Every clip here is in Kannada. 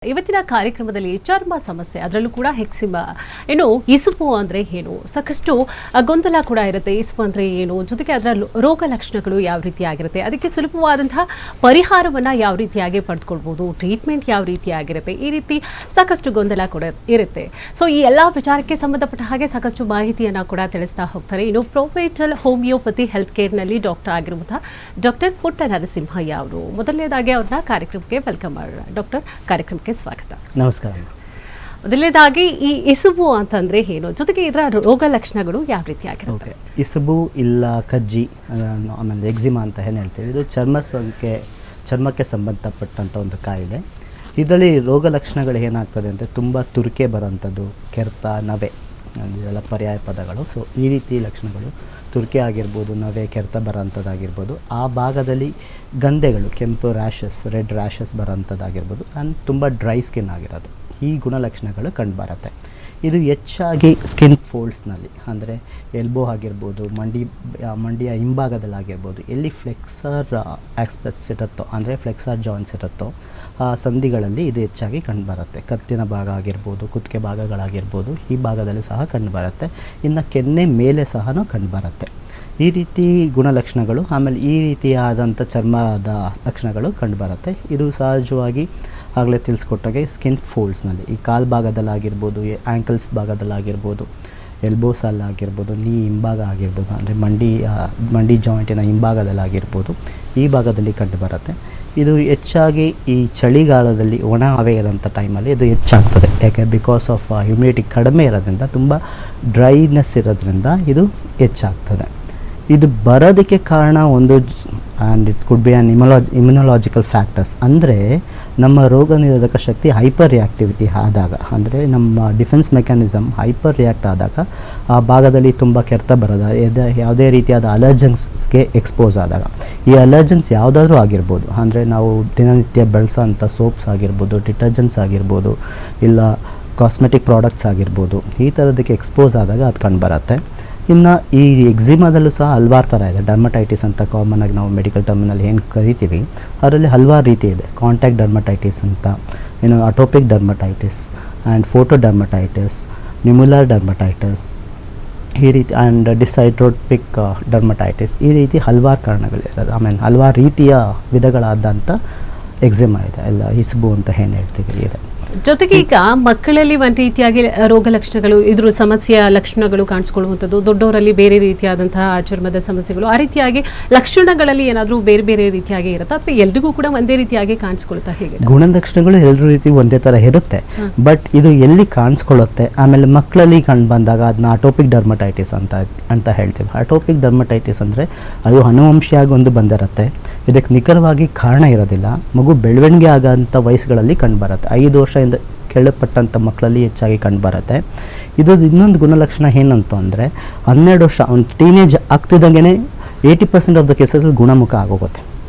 ಇವತ್ತಿನ ಕಾರ್ಯಕ್ರಮದಲ್ಲಿ ಚರ್ಮ ಸಮಸ್ಯೆ ಅದರಲ್ಲೂ ಕೂಡ ಹೆಕ್ಸಿಮಾ ಏನು ಇಸುಬು ಅಂದರೆ ಏನು ಸಾಕಷ್ಟು ಗೊಂದಲ ಕೂಡ ಇರುತ್ತೆ. ಇಸುಬು ಅಂದರೆ ಏನು, ಜೊತೆಗೆ ಅದರ ರೋಗ ಲಕ್ಷಣಗಳು ಯಾವ ರೀತಿಯಾಗಿರುತ್ತೆ, ಅದಕ್ಕೆ ಸುಲಭವಾದಂತಹ ಪರಿಹಾರವನ್ನು ಯಾವ ರೀತಿಯಾಗಿ ಪಡೆದುಕೊಳ್ಬೋದು, ಟ್ರೀಟ್ಮೆಂಟ್ ಯಾವ ರೀತಿಯಾಗಿರುತ್ತೆ, ಈ ರೀತಿ ಸಾಕಷ್ಟು ಗೊಂದಲ ಕೂಡ ಇರುತ್ತೆ. ಸೊ ಈ ಎಲ್ಲ ವಿಚಾರಕ್ಕೆ ಸಂಬಂಧಪಟ್ಟ ಹಾಗೆ ಸಾಕಷ್ಟು ಮಾಹಿತಿಯನ್ನು ಕೂಡ ತಿಳಿಸ್ತಾ ಹೋಗ್ತಾರೆ. ಇನ್ನು ಪ್ರೊವೈಟಲ್ ಹೋಮಿಯೋಪತಿ ಹೆಲ್ತ್ ಕೇರ್ನಲ್ಲಿ ಡಾಕ್ಟರ್ ಆಗಿರುವಂತಹ ಡಾಕ್ಟರ್ ಪುಟ್ಟ ನರಸಿಂಹಯ್ಯ ಅವರು ಮೊದಲನೇದಾಗಿ ಅವ್ರನ್ನ ಕಾರ್ಯಕ್ರಮಕ್ಕೆ ವೆಲ್ಕಮ್ ಮಾಡೋಣ. ಡಾಕ್ಟರ್, ಕಾರ್ಯಕ್ರಮಕ್ಕೆ ಸ್ವಾಗತ. ನಮಸ್ಕಾರ. ಮೊದಲನೇದಾಗಿ ಈ ಇಸುಬು ಅಂತಂದ್ರೆ ಏನು, ಜೊತೆಗೆ ಇದರ ರೋಗ ಲಕ್ಷಣಗಳು ಯಾವ ರೀತಿಯಾಗಿರುತ್ತೆ? ಇಸುಬು ಇಲ್ಲ ಕಜ್ಜಿ, ಆಮೇಲೆ ಎಕ್ಸಿಮಾ ಅಂತ ಏನು ಹೇಳ್ತೀವಿ, ಇದು ಚರ್ಮಕ್ಕೆ ಸಂಬಂಧಪಟ್ಟಂಥ ಒಂದು ಕಾಯಿಲೆ. ಇದರಲ್ಲಿ ರೋಗ ಲಕ್ಷಣಗಳು ಏನಾಗ್ತದೆ ಅಂದರೆ ತುಂಬ ತುರಿಕೆ ಬರೋಂಥದ್ದು, ಕೆರೆತ, ನವೆ, ಇದೆಲ್ಲ ಪರ್ಯಾಯ ಪದಗಳು. ಸೊ ಈ ರೀತಿ ಲಕ್ಷಣಗಳು ತುರಿಕೆ ಆಗಿರ್ಬೋದು, ನವೆ, ಕೆರೆತ ಬರೋಂಥದ್ದಾಗಿರ್ಬೋದು, ಆ ಭಾಗದಲ್ಲಿ ಗಂಧೆಗಳು, ಕೆಂಪು ರ್ಯಾಷಸ್, ರೆಡ್ ರ್ಯಾಷಸ್ ಬರೋಂಥದ್ದಾಗಿರ್ಬೋದು, ಆ್ಯಂಡ್ ತುಂಬ ಡ್ರೈ ಸ್ಕಿನ್ ಆಗಿರೋದು, ಈ ಗುಣಲಕ್ಷಣಗಳು ಕಂಡುಬರುತ್ತೆ. ಇದು ಹೆಚ್ಚಾಗಿ ಸ್ಕಿನ್ ಫೋಲ್ಡ್ಸ್ನಲ್ಲಿ, ಅಂದರೆ ಎಲ್ಬೋ ಆಗಿರ್ಬೋದು, ಮಂಡಿಯ ಹಿಂಭಾಗದಲ್ಲಾಗಿರ್ಬೋದು, ಎಲ್ಲಿ ಫ್ಲೆಕ್ಸರ್ ಆಸ್ಪೆಕ್ಟ್ಸ್ ಇರುತ್ತೋ, ಅಂದರೆ ಫ್ಲೆಕ್ಸರ್ ಜಾಯಿಂಟ್ಸ್ ಇರುತ್ತೋ ಆ ಸಂಧಿಗಳಲ್ಲಿ ಇದು ಹೆಚ್ಚಾಗಿ ಕಂಡುಬರುತ್ತೆ. ಕತ್ತಿನ ಭಾಗ ಆಗಿರ್ಬೋದು, ಕುತ್ತಿಗೆ ಭಾಗಗಳಾಗಿರ್ಬೋದು, ಈ ಭಾಗದಲ್ಲಿ ಸಹ ಕಂಡುಬರುತ್ತೆ. ಇನ್ನು ಕೆನ್ನೆ ಮೇಲೆ ಸಹ ಕಂಡುಬರುತ್ತೆ. ಈ ರೀತಿ ಗುಣಲಕ್ಷಣಗಳು, ಆಮೇಲೆ ಈ ರೀತಿಯಾದಂಥ ಚರ್ಮದ ಲಕ್ಷಣಗಳು ಕಂಡುಬರುತ್ತೆ. ಇದು ಸಹಜವಾಗಿ ಆಗಲೇ ತಿಳಿಸ್ಕೊಟ್ಟಾಗೆ ಸ್ಕಿನ್ ಫೋಲ್ಡ್ಸ್ನಲ್ಲಿ, ಈ ಕಾಲು ಭಾಗದಲ್ಲಾಗಿರ್ಬೋದು, ಆ್ಯಂಕಲ್ಸ್ ಭಾಗದಲ್ಲಾಗಿರ್ಬೋದು, ಎಲ್ಬೋಸಲ್ಲಾಗಿರ್ಬೋದು, ನೀ ಹಿಂಭಾಗ ಆಗಿರ್ಬೋದು, ಅಂದರೆ ಮಂಡಿ ಜಾಯಿಂಟಿನ ಹಿಂಭಾಗದಲ್ಲಾಗಿರ್ಬೋದು, ಈ ಭಾಗದಲ್ಲಿ ಕಂಡುಬರುತ್ತೆ. ಇದು ಹೆಚ್ಚಾಗಿ ಈ ಚಳಿಗಾಲದಲ್ಲಿ ಒಣ ಹವೆ ಇರೋಂಥ ಟೈಮಲ್ಲಿ ಇದು ಹೆಚ್ಚಾಗ್ತದೆ. ಯಾಕೆ, ಬಿಕಾಸ್ ಆಫ್ ಹ್ಯುಮಿಡಿಟಿ ಕಡಿಮೆ ಇರೋದ್ರಿಂದ, ತುಂಬ ಡ್ರೈನೆಸ್ ಇರೋದ್ರಿಂದ ಇದು ಹೆಚ್ಚಾಗ್ತದೆ. ಇದು ಬರೋದಕ್ಕೆ ಕಾರಣ ಒಂದು, and it could be on immunological factors, ಅಂದರೆ ನಮ್ಮ ರೋಗ ನಿರೋಧಕ ಶಕ್ತಿ ಹೈಪರ್ ರಿಯಾಕ್ಟಿವಿಟಿ ಆದಾಗ, ಅಂದರೆ ನಮ್ಮ ಡಿಫೆನ್ಸ್ ಮೆಕ್ಯಾನಿಸಮ್ ಹೈಪರ್ ರಿಯಾಕ್ಟ್ ಆದಾಗ ಆ ಭಾಗದಲ್ಲಿ ತುಂಬ ಕೆರೆತ ಬರೋದು, ಯಾವುದೇ ರೀತಿಯಾದ ಅಲರ್ಜನ್ಸ್ಗೆ ಎಕ್ಸ್ಪೋಸ್ ಆದಾಗ, ಈ ಅಲರ್ಜನ್ಸ್ ಯಾವುದಾದ್ರೂ ಆಗಿರ್ಬೋದು, ಅಂದರೆ ನಾವು ದಿನನಿತ್ಯ ಬಳಸೋಂಥ ಸೋಪ್ಸ್ ಆಗಿರ್ಬೋದು, ಡಿಟರ್ಜೆಂಟ್ಸ್ ಆಗಿರ್ಬೋದು, ಇಲ್ಲ ಕಾಸ್ಮೆಟಿಕ್ ಪ್ರಾಡಕ್ಟ್ಸ್ ಆಗಿರ್ಬೋದು, ಈ ಥರದಕ್ಕೆ ಎಕ್ಸ್ಪೋಸ್ ಆದಾಗ ಅದು ಕಂಡುಬರುತ್ತೆ. ಇನ್ನು ಈ ಎಕ್ಸಿಮಾದಲ್ಲೂ ಸಹ ಹಲವಾರು ಥರ ಇದೆ. ಡರ್ಮಟೈಟಿಸ್ ಅಂತ ಕಾಮನಾಗಿ ನಾವು ಮೆಡಿಕಲ್ ಟರ್ಮಿನಲ್ಲಿ ಏನು ಕರಿತೀವಿ, ಅದರಲ್ಲಿ ಹಲವಾರು ರೀತಿ ಇದೆ. ಕಾಂಟ್ಯಾಕ್ಟ್ ಡರ್ಮಟೈಟಿಸ್ ಅಂತ, ಇನ್ನು atopic dermatitis and photo dermatitis, nummular dermatitis, ಈ ರೀತಿ, ಆ್ಯಂಡ್ ಡಿಸೈಟ್ರೋಪಿಕ್ ಡರ್ಮಟೈಟಿಸ್, ಈ ರೀತಿ ಹಲವಾರು ಕಾರಣಗಳಿರೋದು. ಆಮೇಲೆ ಹಲವಾರು ರೀತಿಯ ವಿಧಗಳಾದಂಥ ಎಕ್ಸಿಮಾ ಇದೆ, ಎಲ್ಲ ಇಸುಬು ಅಂತ ಏನು ಹೇಳ್ತೀವಿ ಇದೆ. ಜೊತೆಗೆ ಈಗ ಮಕ್ಕಳಲ್ಲಿ ಒಂದು ರೀತಿಯಾಗಿ ರೋಗ ಲಕ್ಷಣಗಳು, ಇದ್ರ ಸಮಸ್ಯೆಯ ಲಕ್ಷಣಗಳು ಕಾಣಿಸ್ಕೊಳ್ಳುವಂಥದ್ದು, ದೊಡ್ಡವರಲ್ಲಿ ಬೇರೆ ರೀತಿಯಾದಂತಹ ಚರ್ಮದ ಸಮಸ್ಯೆಗಳು, ಆ ರೀತಿಯಾಗಿ ಲಕ್ಷಣಗಳಲ್ಲಿ ಏನಾದರೂ ಬೇರೆ ಬೇರೆ ರೀತಿಯಾಗಿ ಇರುತ್ತೆ, ಅಥವಾ ಎಲ್ರಿಗೂ ಕೂಡ ಒಂದೇ ರೀತಿಯಾಗಿ ಕಾಣಿಸ್ಕೊಳ್ತಾ? ಹೇಗೆ ಗುಣಲಕ್ಷಣಗಳು ಎಲ್ಲರ ರೀತಿ ಒಂದೇ ಥರ ಇರುತ್ತೆ, ಬಟ್ ಇದು ಎಲ್ಲಿ ಕಾಣಿಸ್ಕೊಳ್ಳುತ್ತೆ, ಆಮೇಲೆ ಮಕ್ಕಳಲ್ಲಿ ಕಂಡು ಬಂದಾಗ ಅದನ್ನ ಅಟೋಪಿಕ್ ಡರ್ಮಟೈಟಿಸ್ ಅಂತ ಹೇಳ್ತೀವಿ. ಅಟೋಪಿಕ್ ಡರ್ಮಟೈಟಿಸ್ ಅಂದರೆ ಅದು ಅನುವಂಶಿಯಾಗಿ ಒಂದು ಬಂದಿರುತ್ತೆ. ಇದಕ್ಕೆ ನಿಖರವಾಗಿ ಕಾರಣ ಇರೋದಿಲ್ಲ. ಮಗು ಬೆಳವಣಿಗೆ ಆಗೋಂಥ ವಯಸ್ಸುಗಳಲ್ಲಿ ಕಂಡುಬರುತ್ತೆ. 5 ವರ್ಷದಿಂದ ಕೆಳಪಟ್ಟಂಥ ಮಕ್ಕಳಲ್ಲಿ ಹೆಚ್ಚಾಗಿ ಕಂಡುಬರುತ್ತೆ. ಇದು ಇನ್ನೊಂದು ಗುಣಲಕ್ಷಣ ಏನಂತ ಅಂದರೆ, 12 ವರ್ಷ ಒಂದು ಟೀನೇಜ್ ಆಗ್ತಿದ್ದಂಗೆ 80% ಆಫ್ ದ ಕೇಸಸ್ ಗುಣಮುಖ ಆಗೋಗುತ್ತೆ,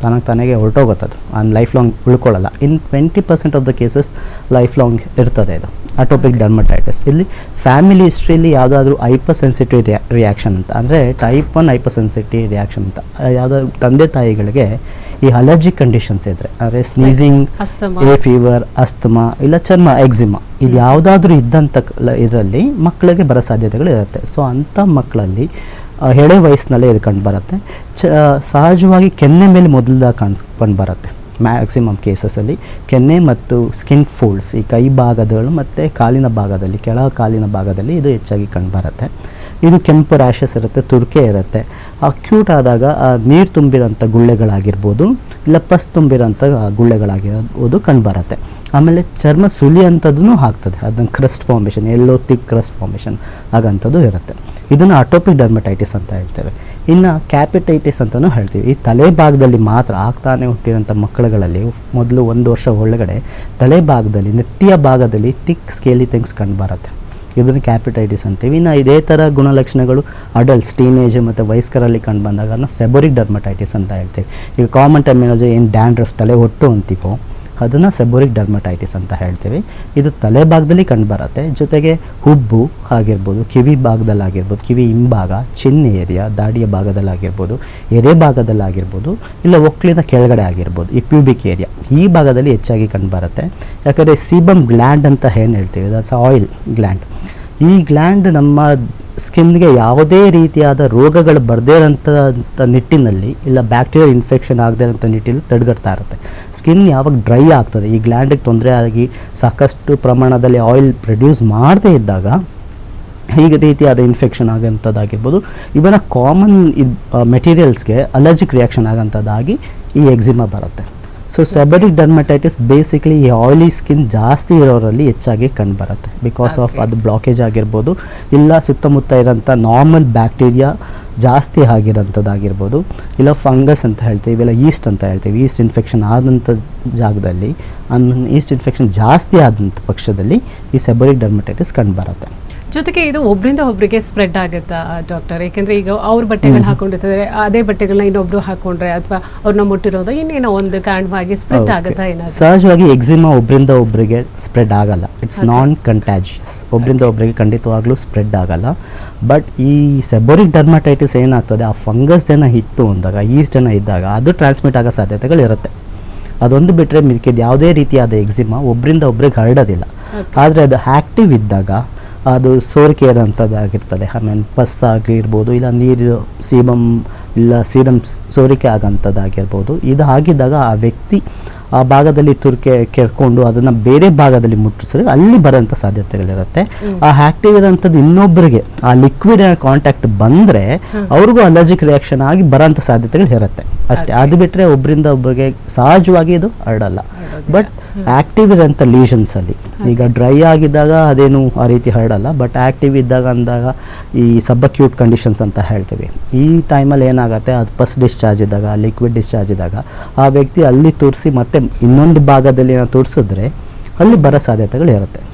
ತಾನಾಗೆ ಹೊರಟೋಗುತ್ತದು, ಲೈಫ್ ಲಾಂಗ್ ಉಳ್ಕೊಳ್ಳಲ್ಲ. In 20% of the cases life long ಇರ್ತದೆ ಇದು ಅಟೋಪಿಕ್ ಡರ್ಮಟೈಟಿಸ್. ಇಲ್ಲಿ ಫ್ಯಾಮಿಲಿ ಹಿಸ್ಟ್ರಿಯಲ್ಲಿ ಯಾವುದಾದ್ರೂ ಹೈಪರ್ ಸೆನ್ಸಿಟಿವ್ ರಿಯಾಕ್ಷನ್ ಅಂತ, ಅಂದರೆ ಟೈಪ್ 1 ಹೈಪರ್ ಸೆನ್ಸಿಟಿವ್ ರಿಯಾಕ್ಷನ್ ಅಂತ, ಯಾವುದಾದ್ರು ತಂದೆ ತಾಯಿಗಳಿಗೆ ಈ ಅಲರ್ಜಿಕ್ ಕಂಡೀಷನ್ಸ್ ಇದ್ದರೆ, ಅಂದರೆ ಸ್ನೀಸಿಂಗ್, ಎ ಫೀವರ್, ಅಸ್ತಮಾ, ಇಲ್ಲ ಚರ್ಮ ಎಕ್ಸಿಮಾ, ಇದು ಯಾವುದಾದ್ರೂ ಇದ್ದಂಥ ಇದರಲ್ಲಿ ಮಕ್ಕಳಿಗೆ ಬರೋ ಸಾಧ್ಯತೆಗಳು ಇರುತ್ತೆ. ಸೊ ಅಂಥ ಮಕ್ಕಳಲ್ಲಿ ಎಳೆ ವಯಸ್ಸಿನಲ್ಲೇ ಇದು ಕಂಡುಬರುತ್ತೆ. ಸಹಜವಾಗಿ ಕೆನ್ನೆ ಮೇಲೆ ಮೊದಲಾಗಿ ಕಂಡುಬರುತ್ತೆ. ಮ್ಯಾಕ್ಸಿಮಮ್ ಕೇಸಸಲ್ಲಿ ಕೆನ್ನೆ ಮತ್ತು ಸ್ಕಿನ್ ಫೋಲ್ಡ್ಸ್, ಈ ಕೈ ಭಾಗಗಳು ಮತ್ತು ಕಾಲಿನ ಭಾಗದಲ್ಲಿ, ಕೆಳ ಕಾಲಿನ ಭಾಗದಲ್ಲಿ ಇದು ಹೆಚ್ಚಾಗಿ ಕಂಡುಬರುತ್ತೆ. ಇದು ಕೆಂಪು ರ್ಯಾಷಸ್ ಇರುತ್ತೆ, ತುರಿಕೆ ಇರುತ್ತೆ. ಅಕ್ಯೂಟ್ ಆದಾಗ ನೀರು ತುಂಬಿರೋಂಥ ಗುಳ್ಳೆಗಳಾಗಿರ್ಬೋದು, ಇಲ್ಲ ಪಸ್ ತುಂಬಿರೋಂಥ ಗುಳ್ಳೆಗಳಾಗಿರ್ಬೋದು ಕಂಡುಬರುತ್ತೆ. ಆಮೇಲೆ ಚರ್ಮ ಸುಲಿ ಅಂಥದ್ದು ಆಗ್ತದೆ, ಅದನ್ನು ಕ್ರಸ್ಟ್ ಫಾರ್ಮೇಷನ್, ಎಲ್ಲೋ ಥಿಕ್ ಕ್ರಸ್ಟ್ ಫಾರ್ಮೇಷನ್ ಆಗೋಂಥದ್ದು ಇರುತ್ತೆ. ಇದನ್ನು ಅಟೋಪಿಕ್ ಡರ್ಮಟೈಟಿಸ್ ಅಂತ ಹೇಳ್ತೇವೆ. ಇನ್ನು ಕ್ಯಾಪಿಟೈಟಿಸ್ ಅಂತಲೂ ಹೇಳ್ತೀವಿ. ಈ ತಲೆ ಭಾಗದಲ್ಲಿ ಮಾತ್ರ ಆಗ್ತಾನೆ ಹುಟ್ಟಿರೋಂಥ ಮಕ್ಕಳುಗಳಲ್ಲಿ ಮೊದಲು 1 ವರ್ಷ ಒಳಗಡೆ ತಲೆ ಭಾಗದಲ್ಲಿ, ನೆತ್ತಿಯ ಭಾಗದಲ್ಲಿ ಥಿಕ್ ಸ್ಕೇಲಿ ಥಿಂಗ್ಸ್ ಕಂಡುಬರುತ್ತೆ. ಇದನ್ನು ಕ್ಯಾಪಿಟೈಟಿಸ್ ಅಂತೀವಿ. ಇನ್ನು ಇದೇ ಥರ ಗುಣಲಕ್ಷಣಗಳು ಅಡಲ್ಟ್ಸ್, ಟೀನೇಜ್ ಮತ್ತು ವಯಸ್ಕರಲ್ಲಿ ಕಂಡು ಬಂದಾಗ ಸೆಬೋರಿಕ್ ಡರ್ಮಟೈಟಿಸ್ ಅಂತ ಹೇಳ್ತೀವಿ. ಈಗ ಕಾಮನ್ ಟರ್ಮಿನಾಲಜಿ ಏನು ಡ್ಯಾಂಡ್ರಫ್, ತಲೆ ಹೊಟ್ಟು ಅಂತೀವೋ, ಅದನ್ನು ಸೆಬೋರಿಕ್ ಡರ್ಮಟೈಟಿಸ್ ಅಂತ ಹೇಳ್ತೀವಿ. ಇದು ತಲೆ ಭಾಗದಲ್ಲಿ ಕಂಡುಬರುತ್ತೆ, ಜೊತೆಗೆ ಹುಬ್ಬು ಆಗಿರ್ಬೋದು, ಕಿವಿ ಭಾಗದಲ್ಲಾಗಿರ್ಬೋದು, ಕಿವಿ ಹಿಂಭಾಗ, ಚಿನ್ ಏರಿಯಾ, ದಾಡಿಯ ಭಾಗದಲ್ಲಾಗಿರ್ಬೋದು, ಎದೆ ಭಾಗದಲ್ಲಾಗಿರ್ಬೋದು, ಇಲ್ಲ ಒಕ್ಕಲಿನ ಕೆಳಗಡೆ ಆಗಿರ್ಬೋದು, ಈ ಪ್ಯೂಬಿಕ್ ಏರಿಯಾ ಈ ಭಾಗದಲ್ಲಿ ಹೆಚ್ಚಾಗಿ ಕಂಡುಬರುತ್ತೆ. ಯಾಕಂದರೆ ಸೀಬಮ್ ಗ್ಲ್ಯಾಂಡ್ ಅಂತ ಏನು ಹೇಳ್ತೀವಿ, ದಟ್ಸ್ ಆಯಿಲ್ ಗ್ಲ್ಯಾಂಡ್. ಈ ಗ್ಲ್ಯಾಂಡ್ ನಮ್ಮ ಸ್ಕಿನ್ಗೆ ಯಾವುದೇ ರೀತಿಯಾದ ರೋಗಗಳು ಬರದೇ ಇರೋಂಥ ನಿಟ್ಟಿನಲ್ಲಿ, ಇಲ್ಲ ಬ್ಯಾಕ್ಟೀರಿಯಲ್ ಇನ್ಫೆಕ್ಷನ್ ಆಗದೇ ಇರೋಂಥ ನಿಟ್ಟಿನಲ್ಲಿ ತಡೆಗಟ್ತಾ ಇರುತ್ತೆ. ಸ್ಕಿನ್ ಯಾವಾಗ ಡ್ರೈ ಆಗ್ತದೆ, ಈ ಗ್ಲ್ಯಾಂಡಿಗೆ ತೊಂದರೆ ಆಗಿ ಸಾಕಷ್ಟು ಪ್ರಮಾಣದಲ್ಲಿ ಆಯಿಲ್ ಪ್ರೊಡ್ಯೂಸ್ ಮಾಡದೇ ಇದ್ದಾಗ ಈ ರೀತಿಯಾದ ಇನ್ಫೆಕ್ಷನ್ ಆಗೋಂಥದ್ದಾಗಿರ್ಬೋದು, ಇವನ್ನ ಕಾಮನ್ ಮೆಟೀರಿಯಲ್ಸ್ಗೆ ಅಲರ್ಜಿಕ್ ರಿಯಾಕ್ಷನ್ ಆಗೋಂಥದ್ದಾಗಿ ಈ ಎಕ್ಸಿಮಾ ಬರುತ್ತೆ. ಸೊ ಸೆಬೋರಿಕ್ ಡರ್ಮಟೈಟಿಸ್ ಬೇಸಿಕಲಿ ಈ ಆಯಿಲಿ ಸ್ಕಿನ್ ಜಾಸ್ತಿ ಇರೋರಲ್ಲಿ ಹೆಚ್ಚಾಗಿ ಕಂಡುಬರುತ್ತೆ. ಬಿಕಾಸ್ ಆಫ್ ಅದು ಬ್ಲಾಕೇಜ್ ಆಗಿರ್ಬೋದು, ಇಲ್ಲ ಸುತ್ತಮುತ್ತ ಇರೋಂಥ ನಾರ್ಮಲ್ ಬ್ಯಾಕ್ಟೀರಿಯಾ ಜಾಸ್ತಿ ಆಗಿರೋಂಥದ್ದಾಗಿರ್ಬೋದು, ಇಲ್ಲ ಫಂಗಸ್ ಅಂತ ಹೇಳ್ತೀವಿ, ಇಲ್ಲ ಈಸ್ಟ್ ಅಂತ ಹೇಳ್ತೀವಿ. ಈಸ್ಟ್ ಇನ್ಫೆಕ್ಷನ್ ಆದಂಥ ಜಾಗದಲ್ಲಿ, ಈಸ್ಟ್ ಇನ್ಫೆಕ್ಷನ್ ಜಾಸ್ತಿ ಆದಂಥ ಪಕ್ಷದಲ್ಲಿ ಈ ಸೆಬೋರಿಕ್ ಡರ್ಮಟೈಟಿಸ್ ಕಂಡುಬರುತ್ತೆ. ಜೊತೆಗೆ ಇದು ಒಬ್ಬರಿಂದ ಒಬ್ಬರಿಗೆ ಸ್ಪ್ರೆಡ್ ಆಗುತ್ತಾ ಡಾಕ್ಟರ್? ಯಾಕೆಂದರೆ ಈಗ ಅವ್ರ ಬಟ್ಟೆಗಳು ಹಾಕೊಂಡಿರ್ತಾರೆ, ಅದೇ ಬಟ್ಟೆಗಳನ್ನ ಇನ್ನೊಬ್ರು ಹಾಕೊಂಡ್ರೆ ಅಥವಾ ಅವ್ರನ್ನ ಮುಟ್ಟಿರೋದು ಇನ್ನೇನೋ ಒಂದು ಕಾರಣವಾಗಿ ಸ್ಪ್ರೆಡ್ ಆಗುತ್ತಾ ಏನಾದ್ರು? ಸಹಜವಾಗಿ ಎಕ್ಸಿಮಾ ಒಬ್ಬರಿಂದ ಒಬ್ಬರಿಗೆ ಸ್ಪ್ರೆಡ್ ಆಗಲ್ಲ. It's non contiguous. ಒಬ್ಬರಿಂದ ಒಬ್ಬರಿಗೆ ಖಂಡಿತವಾಗ್ಲೂ ಸ್ಪ್ರೆಡ್ ಆಗಲ್ಲ. ಬಟ್ ಈ ಸೆಬೋರಿಕ್ ಡರ್ಮಟೈಟಿಸ್ ಏನಾಗ್ತದೆ, ಆ ಫಂಗಸ್ ಜನ ಇತ್ತು ಅಂದಾಗ, ಈಸ್ಟ್ ಜನ ಇದ್ದಾಗ ಅದು ಟ್ರಾನ್ಸ್ಮಿಟ್ ಆಗೋ ಸಾಧ್ಯತೆಗಳಿರುತ್ತೆ. ಅದೊಂದು ಬಿಟ್ಟರೆ ಮಿಕ್ಕಿದ ಯಾವುದೇ ರೀತಿಯಾದ ಎಕ್ಸಿಮಾ ಒಬ್ಬರಿಂದ ಒಬ್ರಿಗೆ ಹರಡೋದಿಲ್ಲ. ಆದರೆ ಅದು ಆ್ಯಕ್ಟಿವ್ ಇದ್ದಾಗ ಅದು ಸೋರಿಕೆ ಇರೋಂಥದ್ದಾಗಿರ್ತದೆ. ಆಮೇಲೆ ಪಸ್ ಆಗಿರ್ಬೋದು, ಇಲ್ಲ ನೀರು ಸೀಬಮ್ ಇಲ್ಲ ಸೀರಮ್ ಸೋರಿಕೆ ಆಗೋಂಥದ್ದಾಗಿರ್ಬೋದು. ಇದು ಆಗಿದ್ದಾಗ ಆ ವ್ಯಕ್ತಿ ಆ ಭಾಗದಲ್ಲಿ ತುರಿಕೆ ಕೆರ್ಕೊಂಡು ಅದನ್ನು ಬೇರೆ ಭಾಗದಲ್ಲಿ ಮುಟ್ಟಿಸಿದ್ರೆ ಅಲ್ಲಿ ಬರೋಂಥ ಸಾಧ್ಯತೆಗಳಿರುತ್ತೆ. ಆ ಆ್ಯಕ್ಟಿವ್ ಇರೋಂಥದ್ದು ಇನ್ನೊಬ್ಬರಿಗೆ ಆ ಲಿಕ್ವಿಡ್ ಕಾಂಟ್ಯಾಕ್ಟ್ ಬಂದರೆ ಅವ್ರಿಗೂ ಅಲರ್ಜಿಕ್ ರಿಯಾಕ್ಷನ್ ಆಗಿ ಬರೋಂಥ ಸಾಧ್ಯತೆಗಳು ಇರುತ್ತೆ ಅಷ್ಟೇ. ಅದು ಬಿಟ್ಟರೆ ಒಬ್ಬರಿಂದ ಒಬ್ಬರಿಗೆ ಸಹಜವಾಗಿ ಇದು ಹರಡಲ್ಲ. ಬಟ್ ಆ್ಯಕ್ಟಿವ್ ಇರೋಂಥ ಲೀಷನ್ಸಲ್ಲಿ ಈಗ ಡ್ರೈ ಆಗಿದ್ದಾಗ ಅದೇನು ಆ ರೀತಿ ಹರಡಲ್ಲ. ಬಟ್ ಆ್ಯಕ್ಟಿವ್ ಇದ್ದಾಗ ಅಂದಾಗ ಈ ಸಬ್ಅಕ್ಯೂಟ್ ಕಂಡೀಷನ್ಸ್ ಅಂತ ಹೇಳ್ತೀವಿ. ಈ ಟೈಮಲ್ಲಿ ಏನಾಗುತ್ತೆ, ಅದು ಪಸ್ ಡಿಸ್ಚಾರ್ಜ್ ಇದ್ದಾಗ, ಲಿಕ್ವಿಡ್ ಡಿಸ್ಚಾರ್ಜ್ ಇದ್ದಾಗ ಆ ವ್ಯಕ್ತಿ ಅಲ್ಲಿ ತೋರಿಸಿ ಮತ್ತೆ ಇನ್ನೊಂದು ಭಾಗದಲ್ಲಿ ತೋರಿಸಿದ್ರೆ ಅಲ್ಲಿ ಬರೋ ಸಾಧ್ಯತೆಗಳು ಇರುತ್ತೆ.